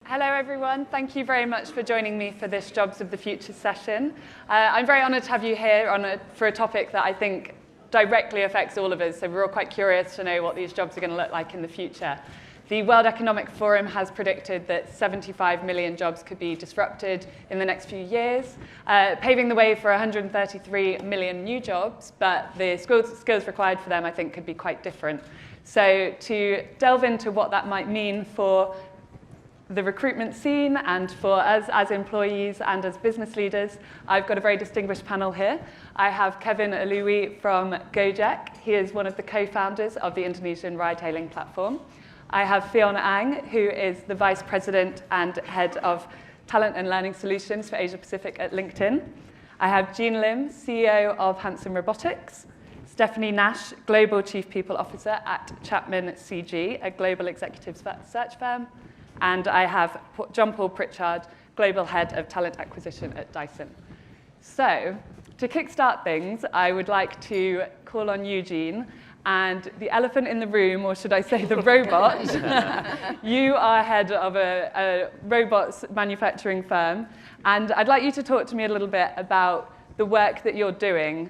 Hello, everyone. Thank you very much for joining me for this Jobs of the Future session. I'm very honored to have you here for a topic that I think directly affects all of us. So we're all quite curious to know what these jobs are going to look like in the future. The World Economic Forum has predicted that 75 million jobs could be disrupted in the next few years, paving the way for 133 million new jobs, but the skills required for them, I think, could be quite different. So to delve into what that might mean for the recruitment scene and for us as employees and as business leaders, I've got a very distinguished panel here. I have Kevin Alui from Gojek. He is one of the co-founders of the Indonesian ride-hailing platform. I have Fiona Ang, who is the Vice President and Head of Talent and Learning Solutions for Asia Pacific at LinkedIn. I have Jean Lim, CEO of Hanson Robotics. Stephanie Nash, Global Chief People Officer at Chapman CG, a global executive search firm. And I have John Paul Pritchard, Global Head of Talent Acquisition at Dyson. So to kickstart things, I would like to call on Eugene. And the elephant in the room, or should I say the robot, you are head of a robots manufacturing firm. And I'd like you to talk to me a little bit about the work that you're doing.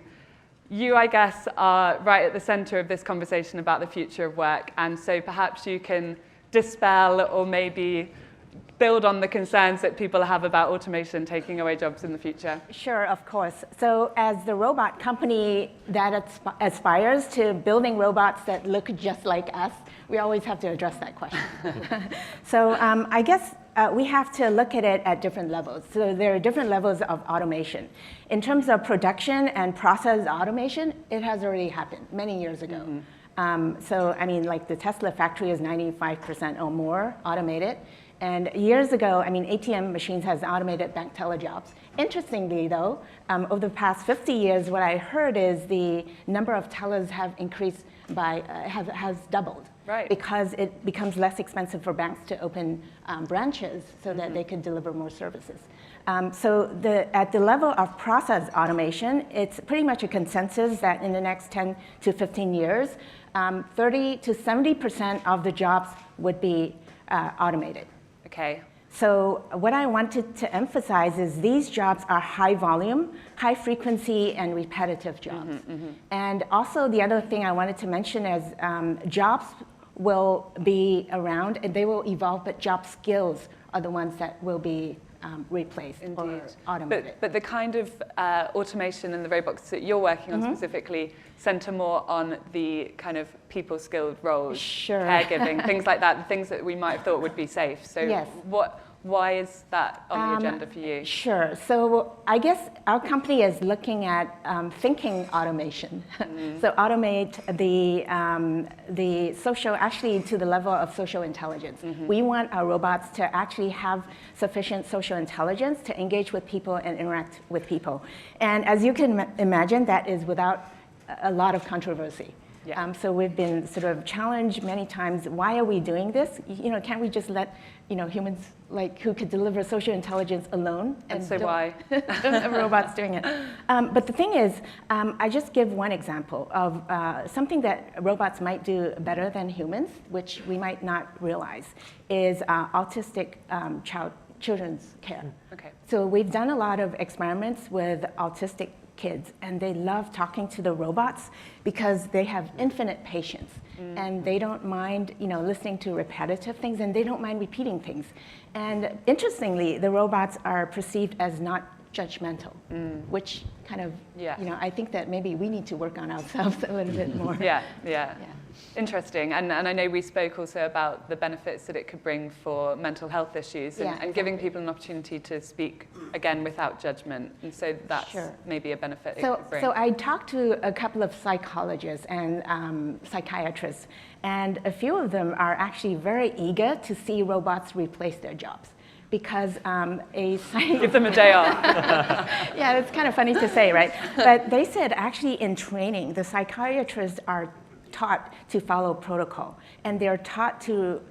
You, I guess, are right at the center of this conversation about the future of work. And so perhaps you can dispel or maybe build on the concerns that people have about automation taking away jobs in the future. Sure, of course. So as the robot company that aspires to building robots that look just like us, we always have to address that question. So I guess we have to look at it at different levels. So there are different levels of automation. In terms of production and process automation, it has already happened many years ago. Mm-hmm. So, I mean, like the Tesla factory is 95% or more automated. And years ago, I mean, ATM machines has automated bank teller jobs. Interestingly, though, over the past 50 years, what I heard is the number of tellers have increased by, has doubled. Right. Because it becomes less expensive for banks to open branches so that they could deliver more services. So at the level of process automation, it's pretty much a consensus that in the next 10 to 15 years, 30 to 70% of the jobs would be automated. Okay. So what I wanted to emphasize is these jobs are high volume, high frequency, and repetitive jobs. Mm-hmm, mm-hmm. And also the other thing I wanted to mention is jobs will be around and they will evolve, but job skills are the ones that will be replaced. Indeed. Or automated. But the kind of automation and the robots that you're working on specifically center more on the kind of people-skilled roles, sure. Caregiving, things like that, the things that we might have thought would be safe. So yes. Why is that on the agenda for you? Sure. So I guess our company is looking at thinking automation. So automate the social, actually to the level of social intelligence. We want our robots to actually have sufficient social intelligence to engage with people and interact with people. And as you can imagine, that is without a lot of controversy. Yeah. So we've been sort of challenged many times. Why are we doing this? You know, can't we just let humans like who could deliver social intelligence alone? And so why? Don't have robots doing it. But the thing is, I just give one example of something that robots might do better than humans, which we might not realize, is autistic children's care. Okay. So we've done a lot of experiments with autistic kids, and they love talking to the robots because they have infinite patience, and they don't mind, listening to repetitive things, and they don't mind repeating things. And interestingly, the robots are perceived as not judgmental, which kind of, I think that maybe we need to work on ourselves a little bit more. Yeah. Interesting. And I know we spoke also about the benefits that it could bring for mental health issues and giving people an opportunity to speak again without judgment. And so that's maybe a benefit it could bring. So I talked to a couple of psychologists and psychiatrists, and a few of them are actually very eager to see robots replace their jobs. Because give them a day off. Yeah, it's kind of funny to say, right? But they said actually in training, the psychiatrists are taught to follow protocol, and they're taught to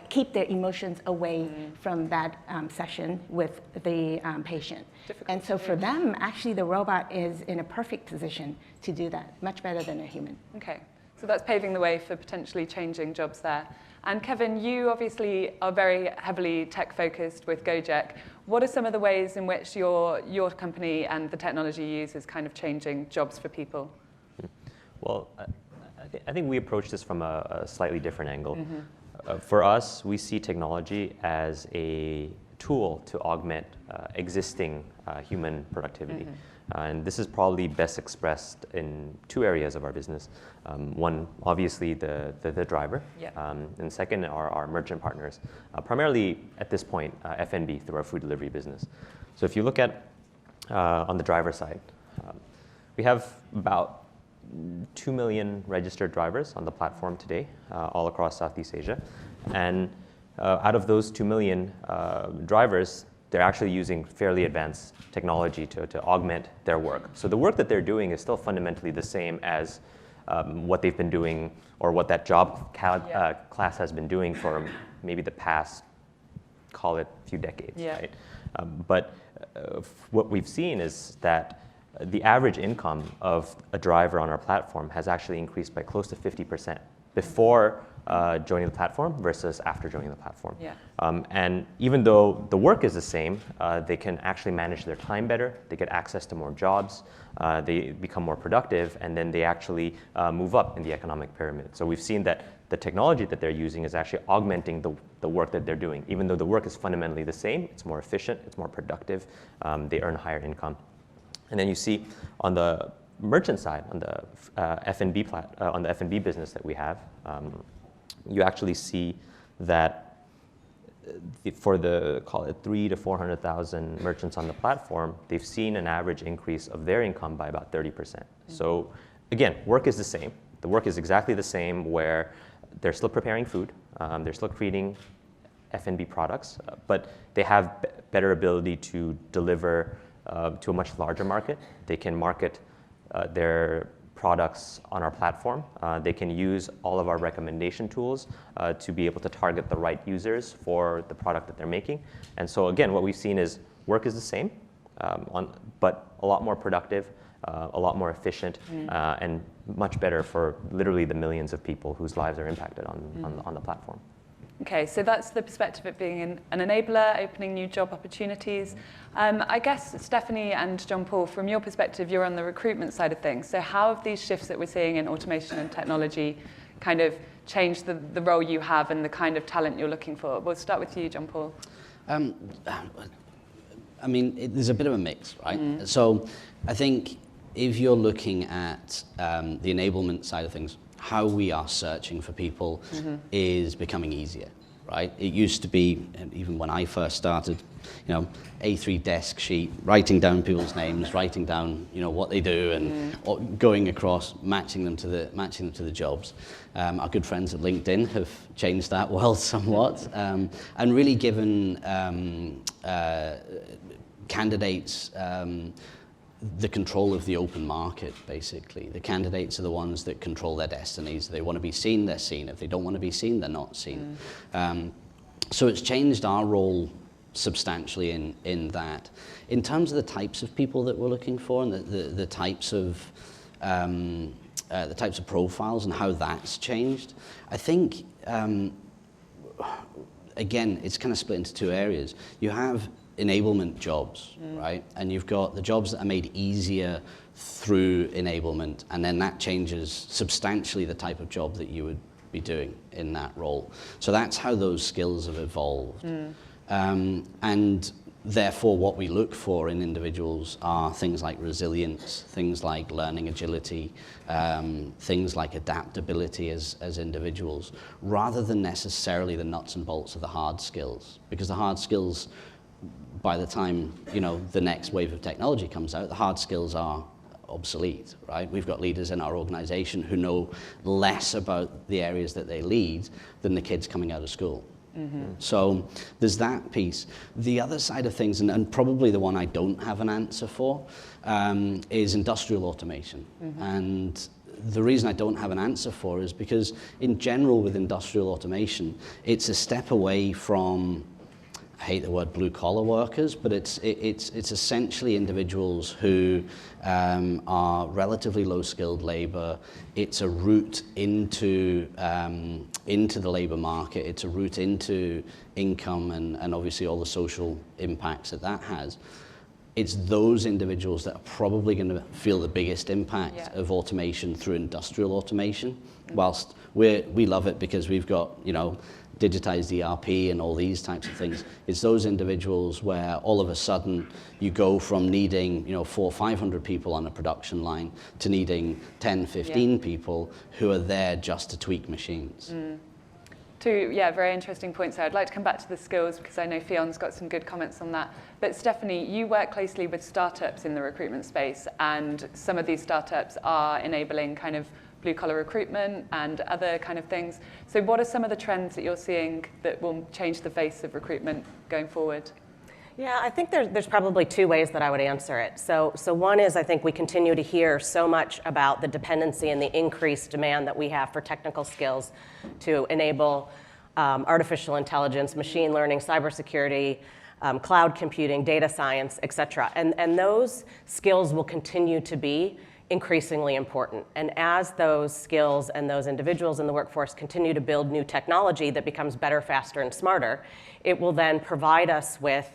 keep their emotions away from that session with the patient. And so for them, actually the robot is in a perfect position to do that, much better than a human. Okay. So that's paving the way for potentially changing jobs there. And Kevin, you obviously are very heavily tech-focused with Gojek. What are some of the ways in which your company and the technology you use is kind of changing jobs for people? Well, I think we approach this from a slightly different angle. For us, we see technology as a tool to augment existing human productivity. And this is probably best expressed in two areas of our business. One, obviously, the driver. Yep. And second are our merchant partners, primarily at this point, F&B through our food delivery business. So if you look at on the driver side, we have about 2 million registered drivers on the platform today, all across Southeast Asia. And out of those 2 million drivers, they're actually using fairly advanced technology to augment their work. So the work that they're doing is still fundamentally the same as what they've been doing or what that job class has been doing for maybe the past, call it, few decades. Yeah. Right? But what we've seen is that the average income of a driver on our platform has actually increased by close to 50% before joining the platform versus after joining the platform. Yeah. And even though the work is the same, they can actually manage their time better, they get access to more jobs, they become more productive, and then they actually move up in the economic pyramid. So we've seen that the technology that they're using is actually augmenting the work that they're doing. Even though the work is fundamentally the same, it's more efficient, it's more productive, they earn higher income. And then you see on the merchant side, on the F&B business that we have, you actually see that for the, call it 300,000 to 400,000 merchants on the platform, they've seen an average increase of their income by about 30%. So again, work is the same. The work is exactly the same, where they're still preparing food, they're still creating F&B products, but they have better ability to deliver to a much larger market. They can market their products on our platform. They can use all of our recommendation tools to be able to target the right users for the product that they're making. And so again, what we've seen is work is the same, but a lot more productive, a lot more efficient, and much better for literally the millions of people whose lives are impacted on the platform. Okay, so that's the perspective of being an enabler, opening new job opportunities. I guess, Stephanie and John Paul, from your perspective, you're on the recruitment side of things. So how have these shifts that we're seeing in automation and technology kind of changed the role you have and the kind of talent you're looking for? We'll start with you, John Paul. I mean, there's a bit of a mix, right? So I think if you're looking at the enablement side of things, how we are searching for people is becoming easier, right? It used to be, even when I first started, A3 desk sheet, writing down people's names, writing down, what they do, and going across, matching them to the jobs. Our good friends at LinkedIn have changed that world somewhat, and really given candidates the control of the open market, basically. The candidates are the ones that control their destinies. They want to be seen, they're seen. If they don't want to be seen, they're not seen. So it's changed our role substantially in that. In terms of the types of people that we're looking for and the types of profiles and how that's changed, I think, again, it's kind of split into two areas. You have enablement jobs, right? And you've got the jobs that are made easier through enablement, and then that changes substantially the type of job that you would be doing in that role. So that's how those skills have evolved. And therefore, what we look for in individuals are things like resilience, things like learning agility, things like adaptability as individuals, rather than necessarily the nuts and bolts of the hard skills. Because the hard skills, by the time the next wave of technology comes out, the hard skills are obsolete, right? We've got leaders in our organization who know less about the areas that they lead than the kids coming out of school. So there's that piece. The other side of things, and probably the one I don't have an answer for, is industrial automation. And the reason I don't have an answer for is because in general with industrial automation, it's a step away from hate the word blue collar workers, but it's essentially individuals who are relatively low skilled labor. It's a route into the labor market. It's a route into income and obviously all the social impacts that has. It's those individuals that are probably going to feel the biggest impact of automation through industrial automation. Whilst we love it because we've got, you know, digitized ERP and all these types of things. It's those individuals where all of a sudden you go from needing, you know, 400 or 500 people on a production line to needing 10, 15 people who are there just to tweak machines. Two, very interesting points there. I'd like to come back to the skills because I know Fion's got some good comments on that. But Stephanie, you work closely with startups in the recruitment space, and some of these startups are enabling kind of blue-collar recruitment and other kind of things. So what are some of the trends that you're seeing that will change the face of recruitment going forward? Yeah, I think there's probably two ways that I would answer it. So one is I think we continue to hear so much about the dependency and the increased demand that we have for technical skills to enable artificial intelligence, machine learning, cybersecurity, cloud computing, data science, et cetera. And those skills will continue to be increasingly important. And as those skills and those individuals in the workforce continue to build new technology that becomes better, faster, and smarter, it will then provide us with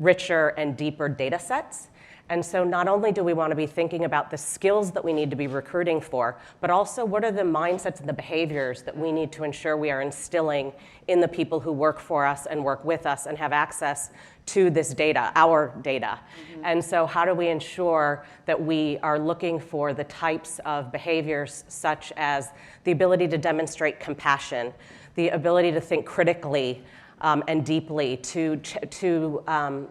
richer and deeper data sets. And so not only do we want to be thinking about the skills that we need to be recruiting for, but also what are the mindsets and the behaviors that we need to ensure we are instilling in the people who work for us and work with us and have access to this data, our data. And so how do we ensure that we are looking for the types of behaviors such as the ability to demonstrate compassion, the ability to think critically and deeply, to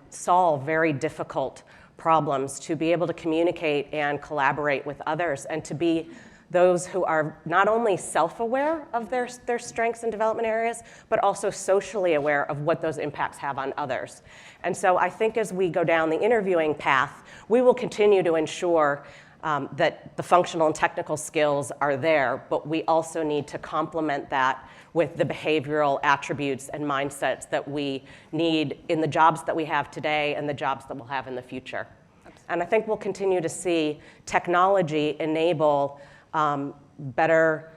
solve very difficult problems, to be able to communicate and collaborate with others, and to be those who are not only self-aware of their strengths and development areas, but also socially aware of what those impacts have on others. And so I think as we go down the interviewing path, we will continue to ensure that the functional and technical skills are there, but we also need to complement that with the behavioral attributes and mindsets that we need in the jobs that we have today and the jobs that we'll have in the future. Absolutely. And I think we'll continue to see technology enable better,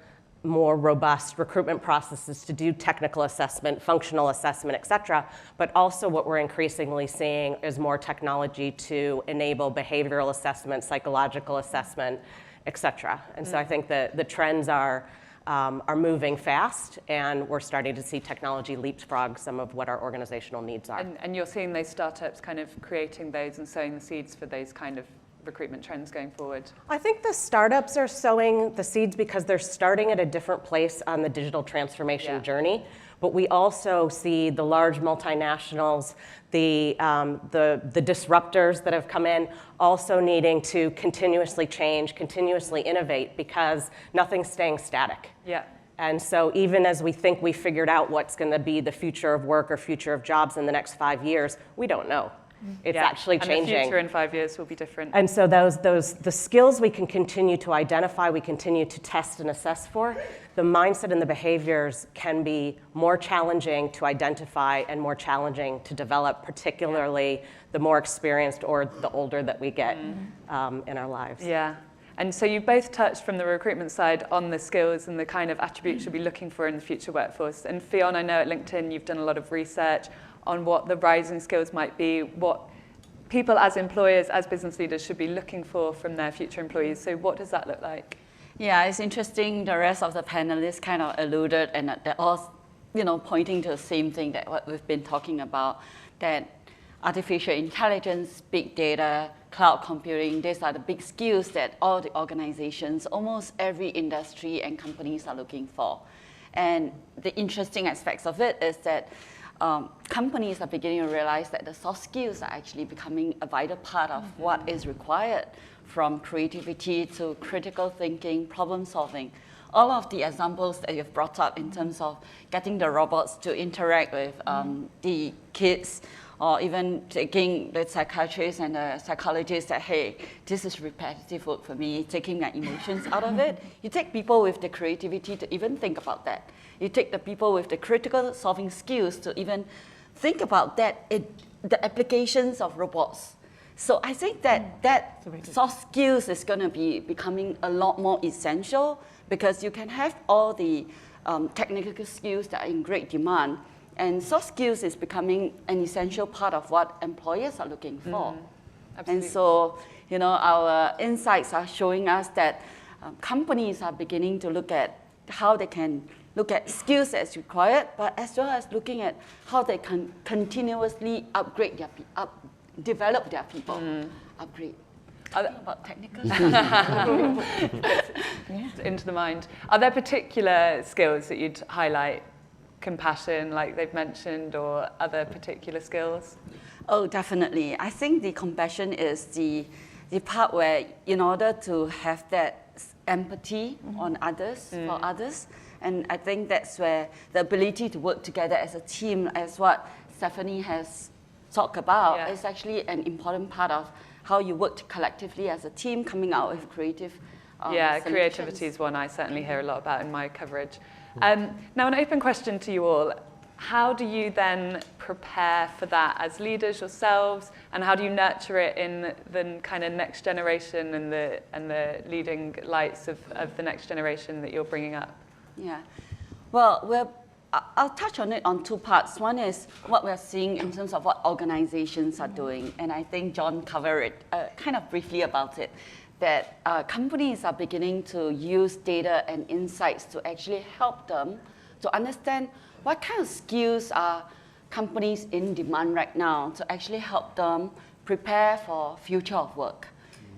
more robust recruitment processes to do technical assessment, functional assessment, et cetera. But also what we're increasingly seeing is more technology to enable behavioral assessment, psychological assessment, et cetera. And so I think that the trends are moving fast, and we're starting to see technology leapfrog some of what our organizational needs are. And you're seeing those startups kind of creating those and sowing the seeds for those kind of recruitment trends going forward? I think the startups are sowing the seeds because they're starting at a different place on the digital transformation journey. But we also see the large multinationals, the disruptors that have come in, also needing to continuously change, continuously innovate, because nothing's staying static. Yeah. And so even as we think we figured out what's going to be the future of work or future of jobs in the next 5 years, we don't know. It's actually changing. And the future in 5 years will be different. And so the skills we can continue to identify, we continue to test and assess for, the mindset and the behaviors can be more challenging to identify and more challenging to develop, particularly the more experienced or the older that we get in our lives. Yeah. And so you both touched from the recruitment side on the skills and the kind of attributes you'll be looking for in the future workforce. And Fion, I know at LinkedIn you've done a lot of research on what the rising skills might be, what people as employers, as business leaders should be looking for from their future employees. So what does that look like? Yeah, it's interesting. The rest of the panelists kind of alluded, and they're all, pointing to the same thing that what we've been talking about, that artificial intelligence, big data, cloud computing, these are the big skills that all the organizations, almost every industry and companies are looking for. And the interesting aspects of it is that companies are beginning to realize that the soft skills are actually becoming a vital part of what is required, from creativity to critical thinking, problem solving. All of the examples that you've brought up in terms of getting the robots to interact with the kids, or even taking the psychiatrists and the psychologists that, hey, this is repetitive work for me, taking my emotions out of it. You take people with the creativity to even think about that. You take the people with the critical solving skills to even think about that, the applications of robots. So I think that soft skills is going to be becoming a lot more essential, because you can have all the technical skills that are in great demand, and soft skills is becoming an essential part of what employers are looking for. And so, our insights are showing us that companies are beginning to look at how they can look at skills as required, but as well as looking at how they can continuously upgrade develop their people. Upgrade. About technical. Into the mind. Are there particular skills that you'd highlight? Compassion, like they've mentioned, or other particular skills? Oh, definitely. I think the compassion is the part where, in order to have that empathy on others, for others, and I think that's where the ability to work together as a team, as what Stephanie has talked about, is actually an important part of how you work collectively as a team, coming out with creative creativity is one I certainly hear a lot about in my coverage. Now, an open question to you all. How do you then prepare for that as leaders yourselves, and how do you nurture it in the kind of next generation and the leading lights of the next generation that you're bringing up? Yeah, well, I'll touch on it on two parts. One is what we're seeing in terms of what organizations are doing, and I think John covered it kind of briefly about it, that companies are beginning to use data and insights to actually help them to understand what kind of skills are companies in demand right now, to actually help them prepare for future of work.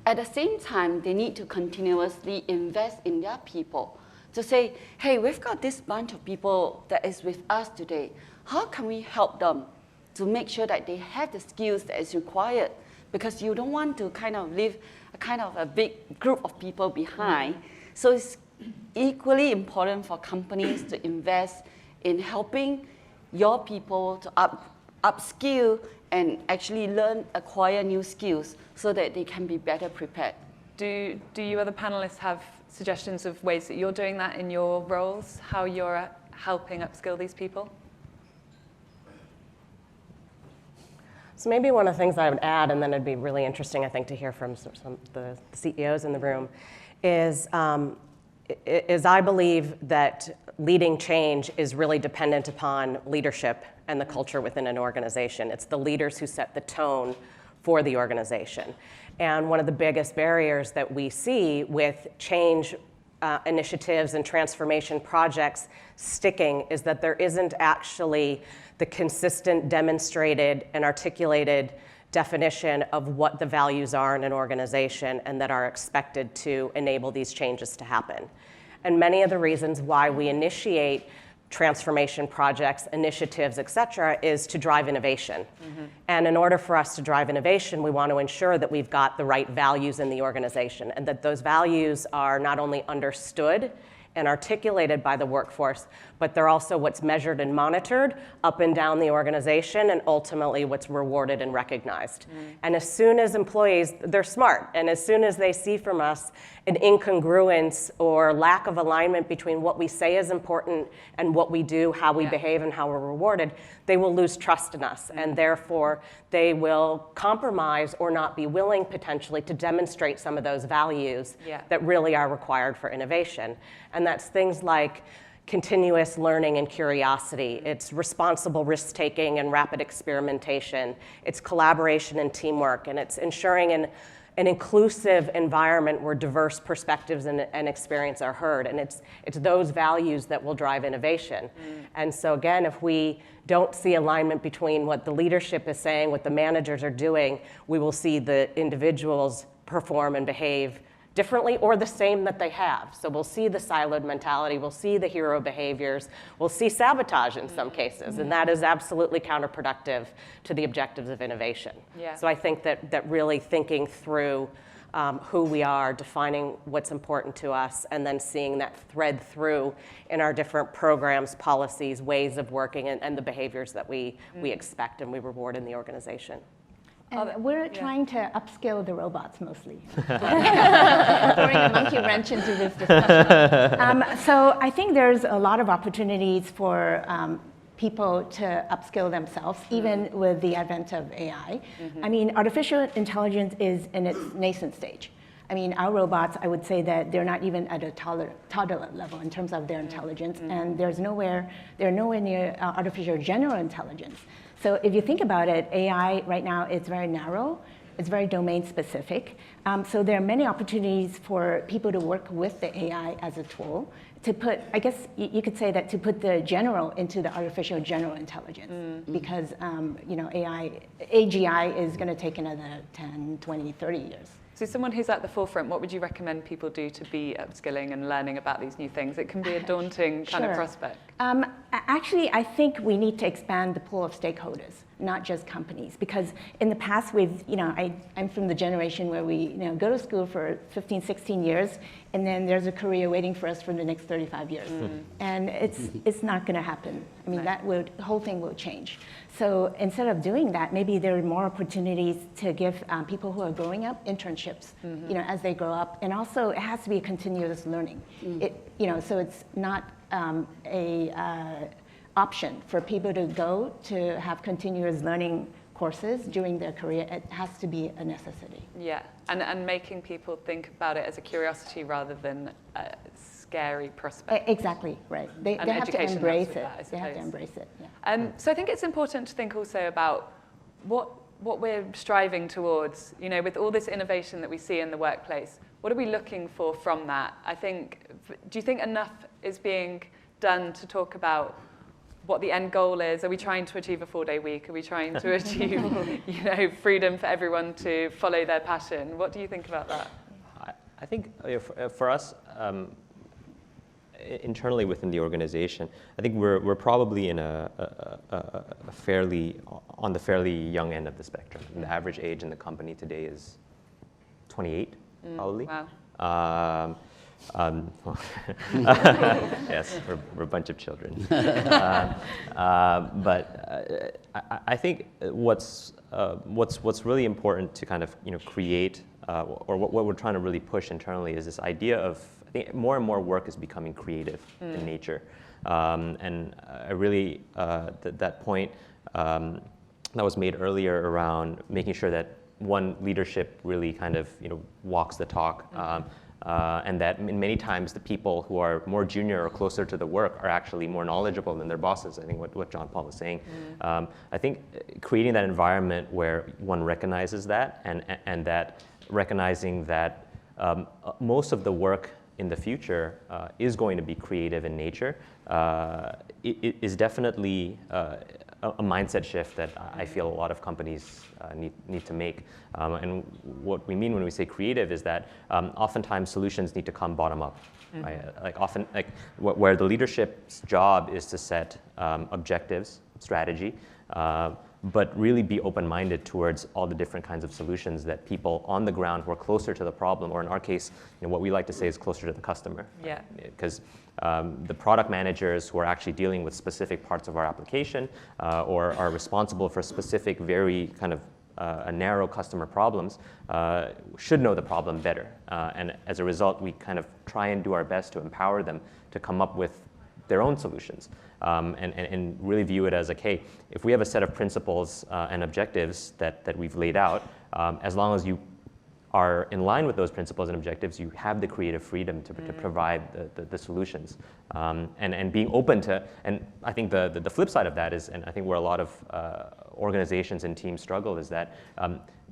At the same time, they need to continuously invest in their people to say, hey, we've got this bunch of people that is with us today. How can we help them to make sure that they have the skills that is required? Because you don't want to kind of leave a big group of people behind. So it's equally important for companies to invest in helping your people to upskill and actually acquire new skills so that they can be better prepared. Do you other panelists have suggestions of ways that you're doing that in your roles, how you're helping upskill these people? So maybe one of the things I would add, and then it'd be really interesting, I think, to hear from some of the CEOs in the room, is I believe that leading change is really dependent upon leadership and the culture within an organization. It's the leaders who set the tone for the organization. And one of the biggest barriers that we see with change initiatives and transformation projects sticking is that there isn't actually the consistent, demonstrated, and articulated definition of what the values are in an organization and that are expected to enable these changes to happen. And many of the reasons why we initiate transformation projects, initiatives, et cetera, is to drive innovation. And in order for us to drive innovation, we want to ensure that we've got the right values in the organization and that those values are not only understood and articulated by the workforce, but they're also what's measured and monitored up and down the organization, and ultimately what's rewarded and recognized. And as soon as employees, they're smart, and as soon as they see from us an incongruence or lack of alignment between what we say is important and what we do, how we behave, and how we're rewarded, they will lose trust in us, and therefore they will compromise or not be willing potentially to demonstrate some of those values that really are required for innovation. And that's things like continuous learning and curiosity. It's responsible risk-taking and rapid experimentation. It's collaboration and teamwork. And it's ensuring an inclusive environment where diverse perspectives and experience are heard. And it's those values that will drive innovation. And so again, if we don't see alignment between what the leadership is saying, what the managers are doing, we will see the individuals perform and behave differently or the same that they have. So we'll see the siloed mentality, we'll see the hero behaviors, we'll see sabotage in some cases, and that is absolutely counterproductive to the objectives of innovation. So I think that really thinking through who we are, defining what's important to us, and then seeing that thread through in our different programs, policies, ways of working, and the behaviors that we expect and we reward in the organization. And we're trying to upskill the robots mostly. Throwing a monkey wrench into this discussion. So I think there's a lot of opportunities for people to upskill themselves, even with the advent of AI. I mean, artificial intelligence is in its nascent stage. I mean, our robots, I would say that they're not even at a toddler level in terms of their intelligence, and they're nowhere near artificial general intelligence. So if you think about it, AI right now is very narrow. It's very domain specific. So there are many opportunities for people to work with the AI as a tool to put, I guess you could say that to put the general into the artificial general intelligence, because you know, AGI is going to take another 10, 20, 30 years. So someone who's at the forefront, what would you recommend people do to be upskilling and learning about these new things? It can be a daunting kind of prospect. Actually, I think we need to expand the pool of stakeholders, not just companies, because in the past we've, you know, I'm from the generation where we, you know, go to school for 15, 16 years, and then there's a career waiting for us for the next 35 years. And it's not going to happen. I mean, the whole thing will change. So instead of doing that, maybe there are more opportunities to give people who are growing up internships, you know, as they grow up. And also, it has to be a continuous learning. You know, so it's not a option for people to go to have continuous learning courses during their career. It has to be a necessity. Yeah, and making people think about it as a curiosity rather than a scary prospect. Exactly, right. They have to embrace it. They have to embrace it, yeah. So I think it's important to think also about what we're striving towards, you know, with all this innovation that we see in the workplace. What are we looking for from that? I think, do you think enough is being done to talk about what the end goal is? Are we trying to achieve a 4-day week? Are we trying to achieve, you know, freedom for everyone to follow their passion? What do you think about that? I think for us, internally within the organization, I think we're probably in a fairly young end of the spectrum. The average age in the company today is 28, probably. Wow. Yes, we're a bunch of children. But I think what's really important to kind of, you know, create, or what we're trying to really push internally is this idea of, I think more and more work is becoming creative in nature. And I really, that point that was made earlier around making sure that one, leadership really kind of, you know, walks the talk. And that many times the people who are more junior or closer to the work are actually more knowledgeable than their bosses. I think what John Paul was saying. I think creating that environment where one recognizes that, and that recognizing that most of the work in the future is going to be creative in nature it is definitely a mindset shift that I feel a lot of companies need to make. And what we mean when we say creative is that oftentimes solutions need to come bottom up. Right? Like where the leadership's job is to set objectives, strategy, but really be open-minded towards all the different kinds of solutions that people on the ground who are closer to the problem, or in our case, you know, what we like to say is closer to the customer. Yeah. Because the product managers who are actually dealing with specific parts of our application or are responsible for specific, very kind of narrow customer problems should know the problem better. And as a result, we kind of try and do our best to empower them to come up with their own solutions. And really view it as like, hey, if we have a set of principles and objectives that we've laid out, as long as you are in line with those principles and objectives, you have the creative freedom to provide the solutions. And being open to, and I think the flip side of that is, and I think where a lot of organizations and teams struggle is that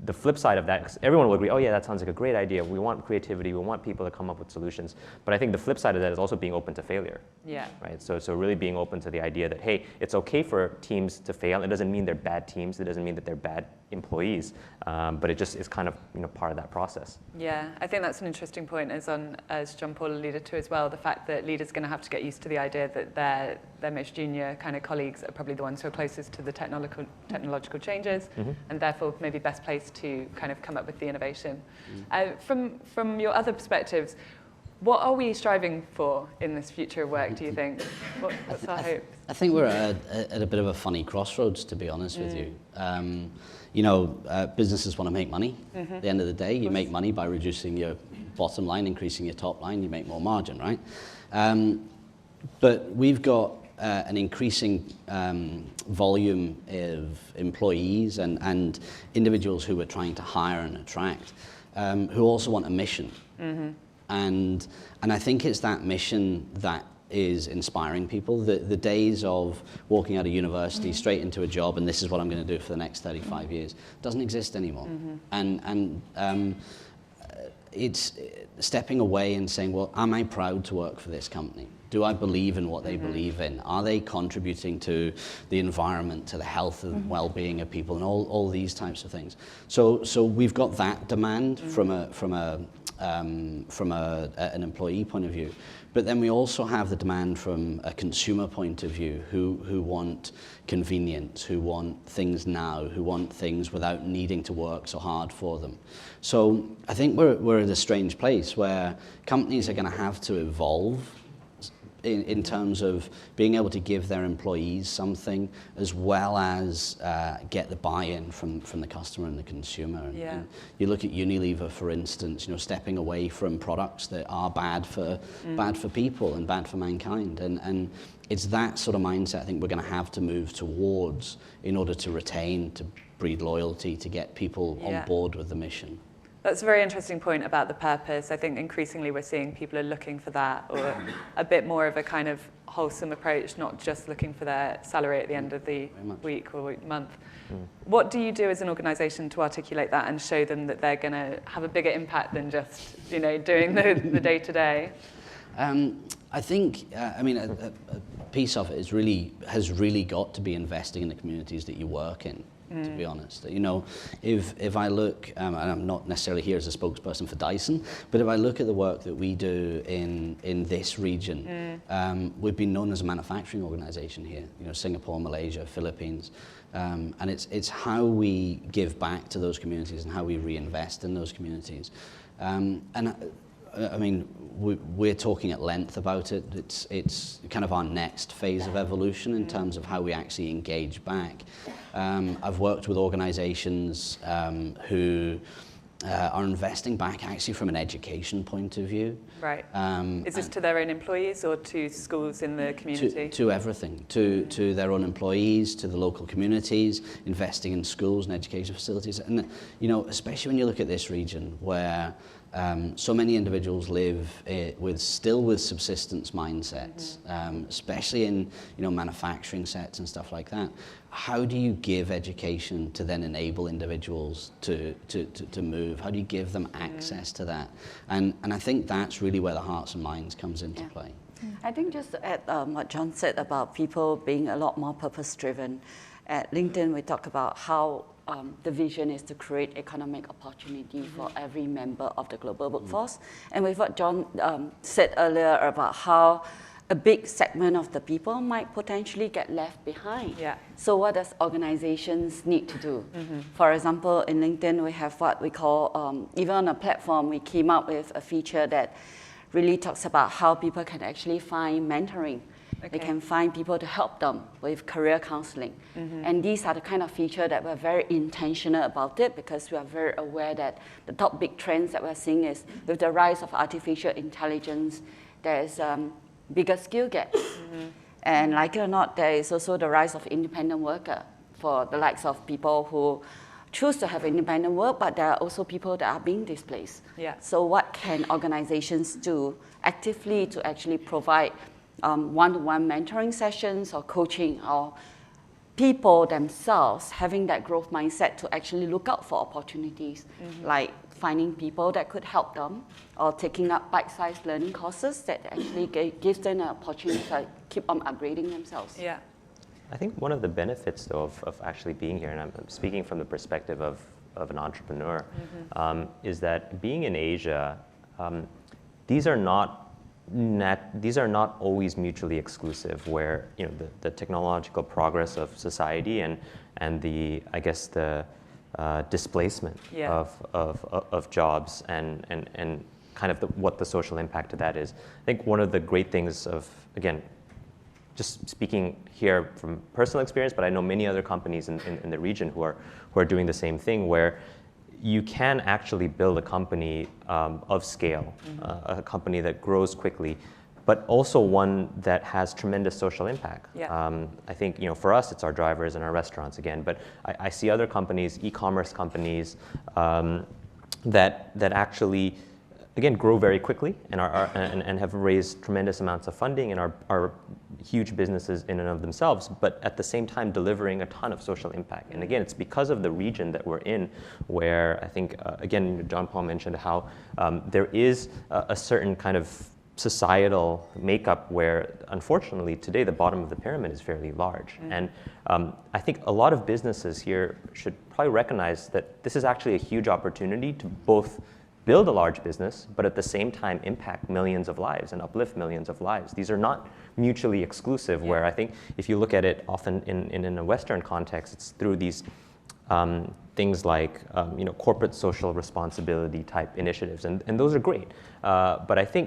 the flip side of that, 'cause everyone will agree, oh yeah, that sounds like a great idea. We want creativity, we want people to come up with solutions. But I think the flip side of that is also being open to failure. Yeah. Right. So really being open to the idea that, hey, it's okay for teams to fail. It doesn't mean they're bad teams. It doesn't mean that they're bad employees. But it just is kind of, you know, part of that process. Yeah, I think that's an interesting point, as John Paul alluded to as well, the fact that leaders are going to have to get used to the idea that their most junior kind of colleagues are probably the ones who are closest to the technological changes, and therefore maybe best placed to kind of come up with the innovation. From your other perspectives, what are we striving for in this future of work, do you think? What's our hope? I think we're at a bit of a funny crossroads, to be honest with you. You know, businesses want to make money. At the end of the day, you make money by reducing your bottom line, increasing your top line, you make more margin, right? But we've got an increasing volume of employees and individuals who we're trying to hire and attract who also want a mission. And I think it's that mission that is inspiring people. The days of walking out of university straight into a job and this is what I'm going to do for the next 35 years doesn't exist anymore. And it's stepping away and saying, well, am I proud to work for this company? Do I believe in what they believe in? Are they contributing to the environment, to the health and well-being of people, and all these types of things? So we've got that demand from an employee point of view, but then we also have the demand from a consumer point of view, who want convenience, who want things now, who want things without needing to work so hard for them. So I think we're at a strange place where companies are going to have to evolve in terms of being able to give their employees something, as well as get the buy-in from the customer and the consumer. And you look at Unilever, for instance, stepping away from products that are bad for people and bad for mankind. And it's that sort of mindset I think we're going to have to move towards in order to retain, to breed loyalty, to get people on board with the mission. That's a very interesting point about the purpose. I think increasingly we're seeing people are looking for that, or a bit more of a kind of wholesome approach, not just looking for their salary at the end of the week or month. What do you do as an organisation to articulate that and show them that they're going to have a bigger impact than just doing the day-to-day? I think, a piece of it has really got to be investing in the communities that you work in. To be honest, if I look, and I'm not necessarily here as a spokesperson for Dyson, but if I look at the work that we do in this region, we've been known as a manufacturing organization here. Singapore, Malaysia, Philippines, and it's how we give back to those communities and how we reinvest in those communities. We're talking at length about it. It's kind of our next phase of evolution in terms of how we actually engage back. I've worked with organizations who are investing back actually from an education point of view. Right. Is this to their own employees or to schools in the community? To everything, to their own employees, to the local communities, investing in schools and education facilities. And especially when you look at this region where so many individuals live with subsistence mindsets, especially in manufacturing sets and stuff like that. How do you give education to then enable individuals to move? How do you give them access to that? And I think that's really where the hearts and minds comes into play. I think just to add what John said about people being a lot more purpose-driven. At LinkedIn, we talk about how the vision is to create economic opportunity for every member of the global workforce. And with what John said earlier about how a big segment of the people might potentially get left behind. So what does organizations need to do? For example, in LinkedIn, we have what we call, even on a platform, we came up with a feature that really talks about how people can actually find mentoring. They can find people to help them with career counseling. And these are the kind of feature that we're very intentional about it, because we are very aware that the top big trends that we're seeing is with the rise of artificial intelligence, there's bigger skill gaps. And like it or not, there is also the rise of independent worker for the likes of people who choose to have independent work, but there are also people that are being displaced. So what can organizations do actively to actually provide one-to-one mentoring sessions or coaching, or people themselves having that growth mindset to actually look out for opportunities, like finding people that could help them, or taking up bite-sized learning courses that actually gives them an opportunity to keep on upgrading themselves. I think one of the benefits, though, of actually being here, and I'm speaking from the perspective of an entrepreneur, is that being in Asia, these are not always mutually exclusive, where the technological progress of society and the displacement of jobs and kind of what the social impact of that is. I think one of the great things of, again, just speaking here from personal experience, but I know many other companies in the region who are doing the same thing, where you can actually build a company of scale, a company that grows quickly, but also one that has tremendous social impact. Yeah. I think, for us, it's our drivers and our restaurants again, but I see other companies, e-commerce companies, that actually, again, grow very quickly and have raised tremendous amounts of funding and are huge businesses in and of themselves, but at the same time delivering a ton of social impact. And again, it's because of the region that we're in where I think, again, John Paul mentioned how there is a certain kind of societal makeup where, unfortunately, today the bottom of the pyramid is fairly large. And I think a lot of businesses here should probably recognize that this is actually a huge opportunity to both build a large business, but at the same time impact millions of lives and uplift millions of lives. These are not mutually exclusive, where I think if you look at it often in a Western context, it's through these things like corporate social responsibility type initiatives, and those are great. But I think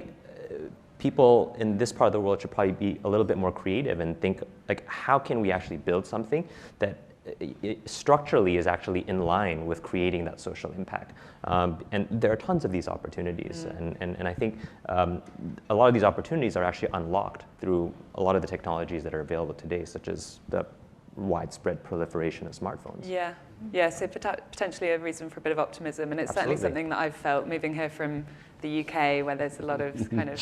people in this part of the world should probably be a little bit more creative and think, like, how can we actually build something that structurally is actually in line with creating that social impact. And there are tons of these opportunities. And I think a lot of these opportunities are actually unlocked through a lot of the technologies that are available today, such as the widespread proliferation of smartphones. Yeah, so potentially a reason for a bit of optimism. And it's certainly something that I've felt moving here from the UK, where there's a lot of kind of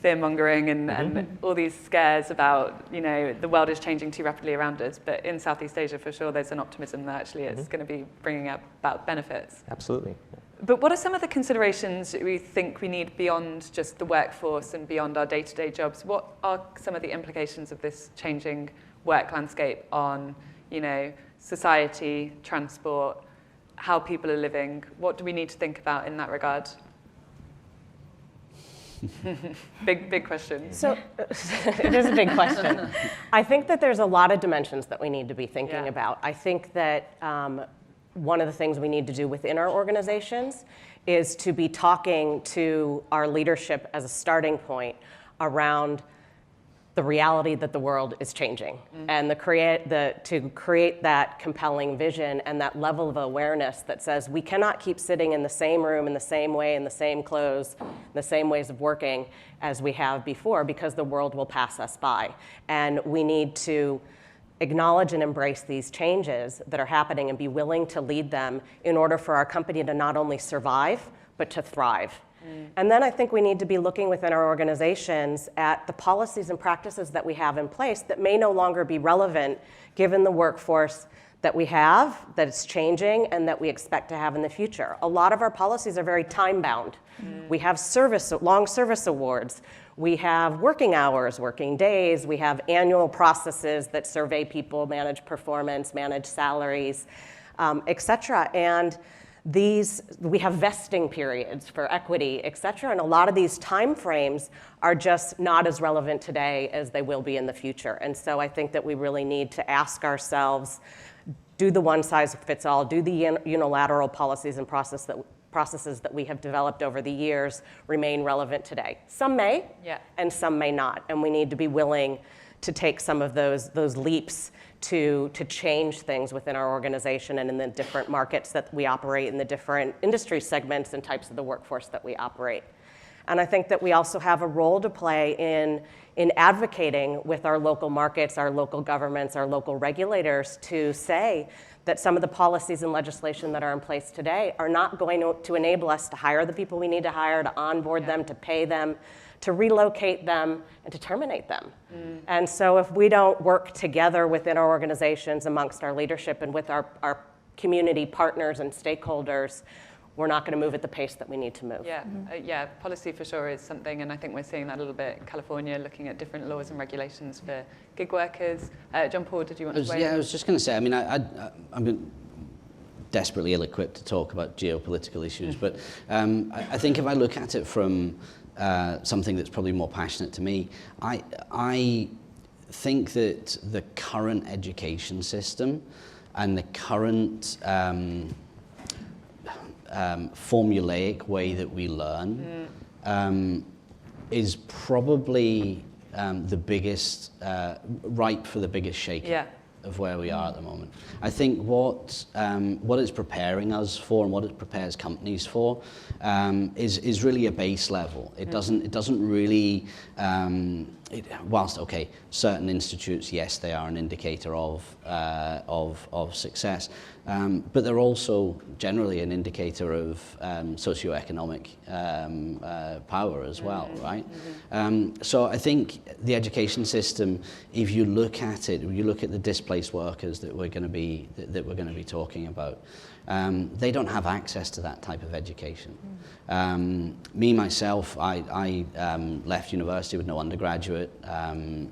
fear-mongering and all these scares about, the world is changing too rapidly around us. But in Southeast Asia, for sure, there's an optimism that actually it's going to be bringing about benefits. Absolutely. But what are some of the considerations we think we need beyond just the workforce and beyond our day-to-day jobs? What are some of the implications of this changing work landscape on, society, transport, how people are living? What do we need to think about in that regard? Big question. So it is a big question. I think that there's a lot of dimensions that we need to be thinking about. I think that one of the things we need to do within our organizations is to be talking to our leadership as a starting point around the reality that the world is changing, and to create that compelling vision and that level of awareness that says we cannot keep sitting in the same room in the same way, in the same clothes, the same ways of working as we have before, because the world will pass us by. And we need to acknowledge and embrace these changes that are happening and be willing to lead them in order for our company to not only survive, but to thrive. And then I think we need to be looking within our organizations at the policies and practices that we have in place that may no longer be relevant given the workforce that we have, that it's changing, and that we expect to have in the future. A lot of our policies are very time-bound. We have long service awards. We have working hours, working days. We have annual processes that survey people, manage performance, manage salaries, et cetera. And we have vesting periods for equity, et cetera, and a lot of these time frames are just not as relevant today as they will be in the future. And so I think that we really need to ask ourselves, do the one-size-fits-all, do the unilateral policies and processes that we have developed over the years remain relevant today? Some may, and some may not, and we need to be willing to take some of those leaps to change things within our organization and in the different markets that we operate, in the different industry segments and types of the workforce that we operate. And I think that we also have a role to play in advocating with our local markets, our local governments, our local regulators to say that some of the policies and legislation that are in place today are not going to enable us to hire the people we need to hire, to onboard them, to pay them, to relocate them, and to terminate them. And so if we don't work together within our organizations, amongst our leadership, and with our community partners and stakeholders, we're not going to move at the pace that we need to move. Policy for sure is something, and I think we're seeing that a little bit in California, looking at different laws and regulations for gig workers. John Paul, did you want to weigh in? I was just going to say, I mean, I'm desperately ill-equipped to talk about geopolitical issues, but I think if I look at it from something that's probably more passionate to me, I think that the current education system and the current formulaic way that we learn is probably the biggest, ripe for the biggest shaking. of where we are at the moment. I think what it's preparing us for and what it prepares companies for is really a base level. It doesn't really, whilst okay, certain institutes, yes, they are an indicator of success, but they're also generally an indicator of socioeconomic power as well, right? So I think the education system, if you look at it, you look at the displaced workers that we're going to be talking about, they don't have access to that type of education. Me, myself, I left university with no undergraduate.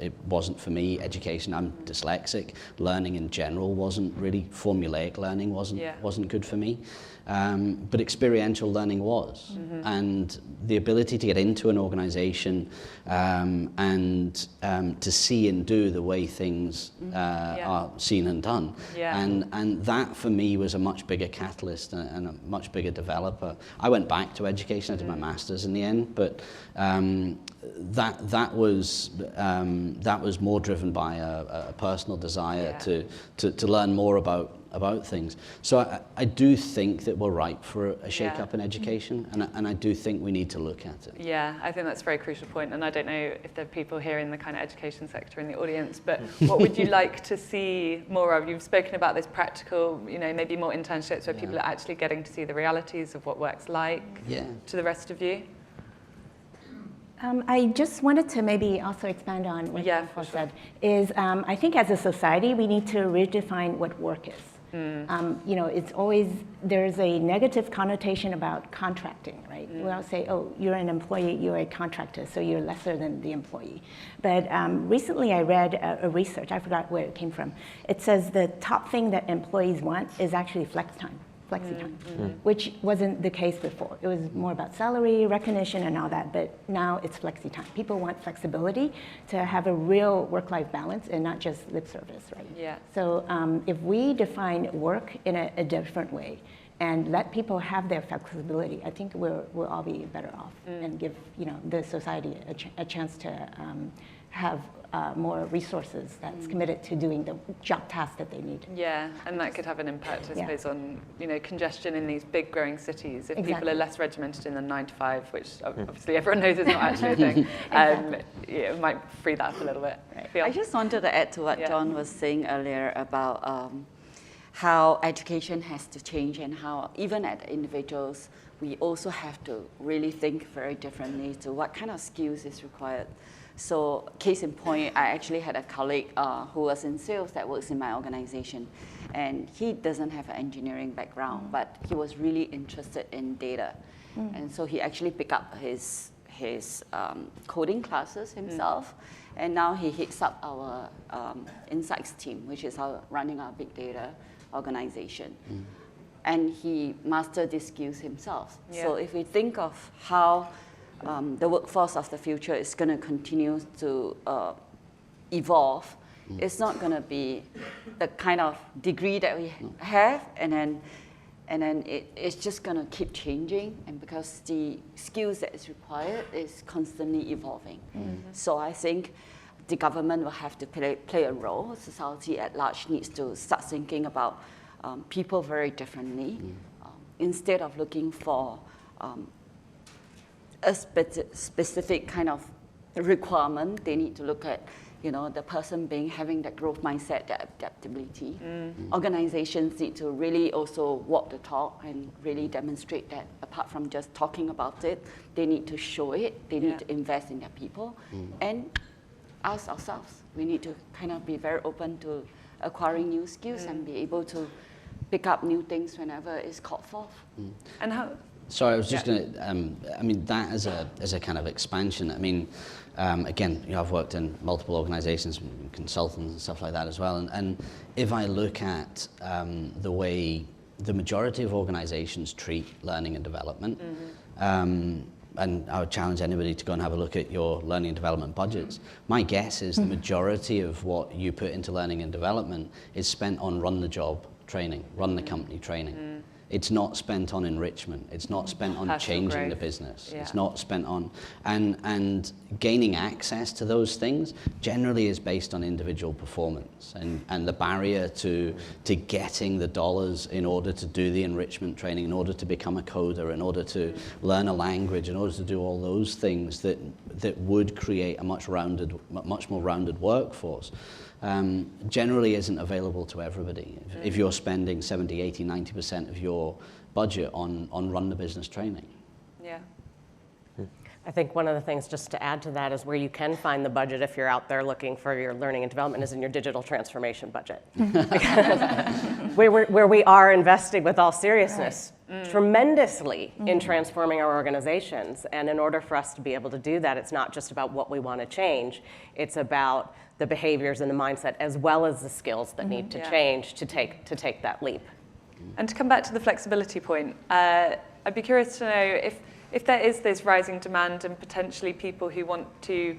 It wasn't for me. Education, I'm dyslexic. Learning in general wasn't really, formulaic learning wasn't good for me. But experiential learning was. And the ability to get into an organization and to see and do the way things are seen and done. And that for me was a much bigger catalyst and a much bigger developer. I went back to education, I did my master's in the end, but that was more driven by a personal desire to learn more about things. So I do think that we're ripe for a shake-up in education, and I do think we need to look at it. Yeah, I think that's a very crucial point, and I don't know if there are people here in the kind of education sector in the audience, but what would you like to see more of? You've spoken about this practical, maybe more internships where people are actually getting to see the realities of what work's like. To the rest of you? I just wanted to maybe also expand on what Paul said, is I think as a society, we need to redefine what work is. It's always, there's a negative connotation about contracting, right? We'll say, oh, you're an employee, you're a contractor, so you're lesser than the employee. But recently I read a research, I forgot where it came from. It says the top thing that employees want is actually flexi time, which wasn't the case before. It was more about salary, recognition, and all that, but now it's flexi time. People want flexibility to have a real work-life balance and not just lip service, right? So if we define work in a different way and let people have their flexibility, I think we'll all be better off and give the society a chance to have more resources that's committed to doing the job tasks that they need. Yeah, and that could have an impact, I suppose, on congestion in these big growing cities. If people are less regimented in the 9 to 5, which obviously everyone knows is not actually a thing, it might free that up a little bit. I just wanted to add to what John was saying earlier about how education has to change and how even at individuals, we also have to really think very differently to what kind of skills is required. So case in point, I actually had a colleague who was in sales that works in my organization, and he doesn't have an engineering background, but he was really interested in data. And so he actually picked up his coding classes himself, and now he heads up our insights team, which is running our big data organization. And he mastered these skills himself. So if we think of how the workforce of the future is going to continue to evolve, it's not going to be the kind of degree that we have, and then it's just going to keep changing, and because the skills that is required is constantly evolving. So I think the government will have to play a role. Society at large needs to start thinking about people very differently. Instead of looking for a specific kind of requirement, they need to look at the person having that growth mindset, that adaptability. Organizations need to really also walk the talk and really demonstrate that apart from just talking about it, they need to show it, they need to invest in their people. And us ourselves, we need to kind of be very open to acquiring new skills and be able to pick up new things whenever it's called forth. And how? Sorry, I was just going to, that as a kind of expansion, again, I've worked in multiple organizations, consultants and stuff like that as well, and if I look at the way the majority of organizations treat learning and development, and I would challenge anybody to go and have a look at your learning and development budgets. My guess is the majority of what you put into learning and development is spent on run the job training, run the company training. it's not spent on enrichment. It's not spent on Personal changing growth. the business. Yeah. It's not spent on, and gaining access to those things generally is based on individual performance, and the barrier to getting the dollars in order to do the enrichment training, in order to become a coder, in order to learn a language, in order to do all those things that would create a much more rounded workforce. Generally isn't available to everybody. If you're spending 70, 80, 90% of your budget on run the business training. Yeah. I think one of the things, just to add to that, is where you can find the budget if you're out there looking for your learning and development is in your digital transformation budget. where we are investing with all seriousness tremendously in transforming our organizations. And in order for us to be able to do that, it's not just about what we want to change, it's about the behaviors and the mindset as well as the skills that need to change to take that leap. And to come back to the flexibility point, I'd be curious to know if there is this rising demand and potentially people who want to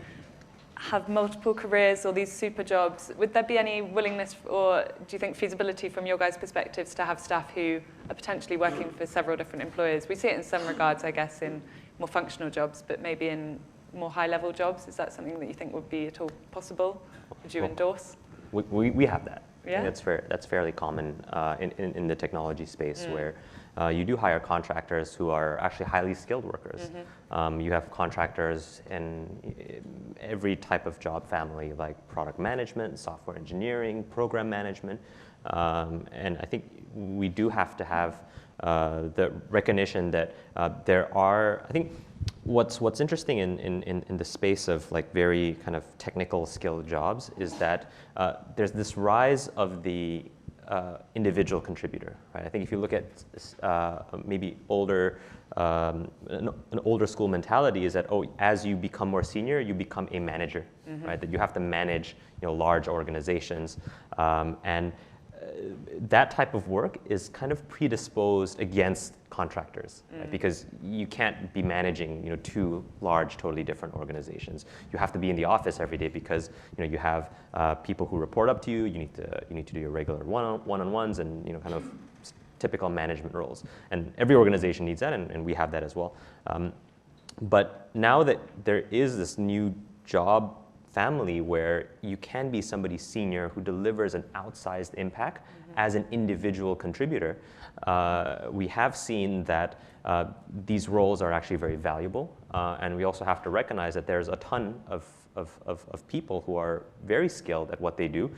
have multiple careers or these super jobs, would there be any willingness or do you think feasibility from your guys' perspectives to have staff who are potentially working for several different employers? We see it in some regards, I guess, in more functional jobs, but maybe in more high-level jobs. Is that something that you think would be at all possible? Would you endorse? We have that. Yeah? That's fairly common in the technology space where you do hire contractors who are actually highly skilled workers. You have contractors in every type of job family, like product management, software engineering, program management. And I think we do have to have the recognition that there are, I think, what's interesting in the space of like very kind of technical skilled jobs is that there's this rise of the individual contributor, right? I think if you look at maybe older, an older school mentality is that, as you become more senior, you become a manager, right? That you have to manage, large organizations, and that type of work is kind of predisposed against contractors, right? Because you can't be managing, two large, totally different organizations. You have to be in the office every day because you have people who report up to you. You need to do your regular one-on-ones and kind of typical management roles. And every organization needs that, and we have that as well. But now that there is this new job family where you can be somebody senior who delivers an outsized impact as an individual contributor, we have seen that these roles are actually very valuable. And we also have to recognize that there's a ton of people who are very skilled at what they do,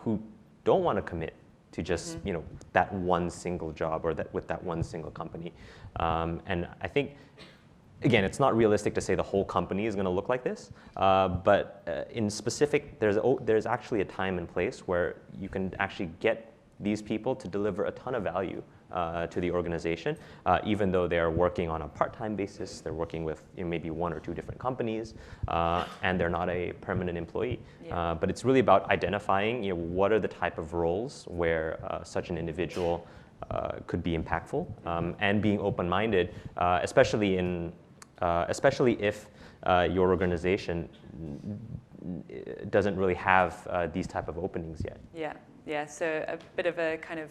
who don't want to commit to just that one single job or with that one single company. And I think, again, it's not realistic to say the whole company is going to look like this, but in specific, there's actually a time and place where you can actually get these people to deliver a ton of value to the organization, even though they are working on a part-time basis. They're working with maybe one or two different companies, and they're not a permanent employee. Yeah. But it's really about identifying what are the type of roles where such an individual could be impactful, and being open-minded, especially if your organization doesn't really have these type of openings yet. Yeah. So a bit of a kind of